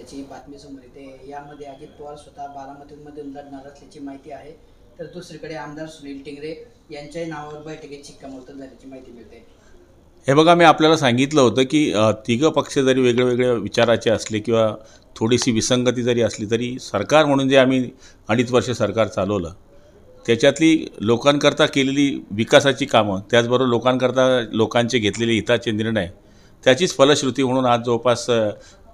झाल्याची बातमी समोर येते। यामध्ये अजित पवार स्वतः बारामतीमधून लढणार असल्याची माहिती आहे, तर दुसरीकडे आमदार सुनील टिंगरे यांच्याही नावावर बैठकीत शिक्कामोर्तब झाल्याची माहिती मिळते। हे बघा, मी आपल्याला सांगितलं होतं की तिघं पक्ष जरी वेगवेगळ्या विचाराचे असले किंवा थोडीशी विसंगती जरी असली तरी सरकार म्हणून जे आम्ही 2.5 वर्ष सरकार चालवलं त्याच्यातली लोकांकरता केलेली विकासाची कामं, त्याचबरोबर लोकांचे घेतलेले हिताचे निर्णय, त्याचीच फलश्रुती म्हणून आज जवळपास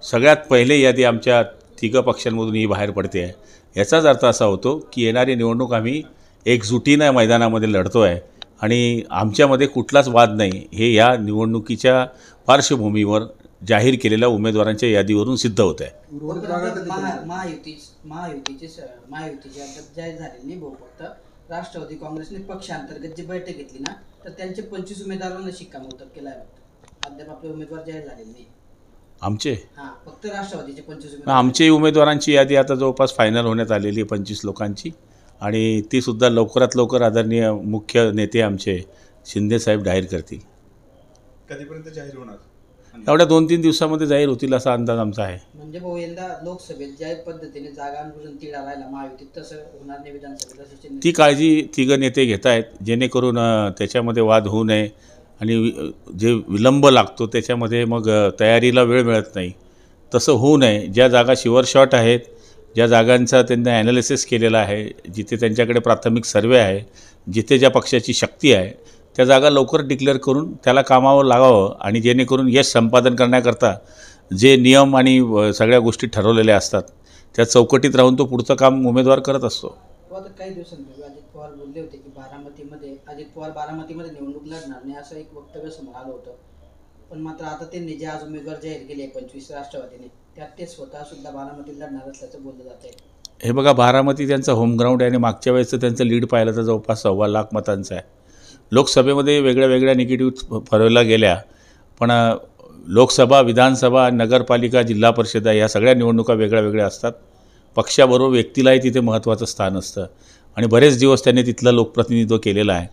सगळ्यात पहिले यादी आमच्या तिघं पक्षांमधून ही बाहेर पडते आहे। याचाच अर्थ असा होतो की येणारी निवडणूक आम्ही एकजुटीनं मैदानामध्ये लढतो आहे आणि आमच्यामध्ये कुठलाच वाद नाही, हे या निवडणुकीच्या पार्श्वभूमीवर जाहीर केलेल्या उमेदवारांच्या यादीवरून सिद्ध होत आहे। महायुतीची अद्याप जाहीर झालेली नाही भाऊ, फक्त राष्ट्रवादी काँग्रेसने पक्षांतर्गत जी बैठक घेतली ना, तर त्यांचे 25 उमेदवारांना शिक्कामोर्तब केला आहे। अद्याप आपले उमेदवार जाहीर झालेले नाही आमचे। फक्त राष्ट्रवादीचे 25 उमेदवार। आमची उमेदवारांची यादी आता जवळपास फायनल होण्यात आलेली आहे 25 लोकांची, आणि ती सुद्धा लवकरात लवकर आदरणीय मुख्य नेते आमचे शिंदे साहेब जाहीर करतील। कधीपर्यंत जाहीर होणार? एवढ्या 2-3 दिवसामध्ये जाहीर होतील असा अंदाज आमचा आहे। म्हणजे भाऊ, यंदा लोकसभेत ज्या पद्धतीने जागांवरून तिढा राहिला महायुतीत, तसं होणार नाही विधानसभेत? ती काळजी तिघं नेते घेत आहेत, जेणेकरून त्याच्यामध्ये वाद होऊ नये आणि जे विलंब लागतो त्याच्यामध्ये मग तयारीला वेळ मिळत नाही, तसं होऊ नये। ज्या जागा शिवर शॉर्ट आहेत, ज्या जागांचा त्यांनी ॲनालिसिस केलेला आहे, जिथे त्यांच्याकडे प्राथमिक सर्वे आहे, जिथे ज्या पक्षाची शक्ती आहे, त्या जागा लवकर डिक्लेअर करून त्याला कामावर लागावं, आणि जेणेकरून यश संपादन करण्याकरता जे नियम आणि सगळ्या गोष्टी ठरवलेल्या असतात त्या चौकटीत राहून तो पुढचं काम उमेदवार करत असतो। काही दिवसांपूर्वी अजित पवार बोलले होते की अजित पवार बारामतीमध्ये निवडणूक लढणार नाही, असं एक वक्तव्य समोर आलं होतं। पण मात्र आता त्यांनी जे आज उमेदवार जाहीर केले 25 राष्ट्रवादीने, त्यात ते स्वतः सुद्धा बारामतीत लढणार असल्याचं बोललं जात आहे। हे बघा, बारामती त्यांचं होम ग्राउंड आहे आणि मागच्या वेळेचं त्यांचं लीड पाहिलं तर जवळपास 1.25 लाख मतांचं आहे। लोकसभेमध्ये वेगळ्या निगेटिव्ह फरवल्या गेल्या, पण लोकसभा, विधानसभा, नगरपालिका, जिल्हा परिषद या सगळ्या निवडणुका वेगळ्या असतात। पक्षाबरोबर व्यक्तीलाही तिथे महत्त्वाचं स्थान असतं आणि बरेच दिवस त्यांनी तिथलं लोकप्रतिनिधित्व केलेलं आहे,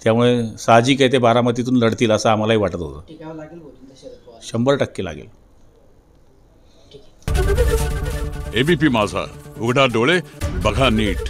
त्यामुळे साहजिक आहे ते बारामतीतून लढतील असं आम्हालाही वाटत होतं। 100% लागेल। एबीपी माझा, उघडा डोळे बघा नीट।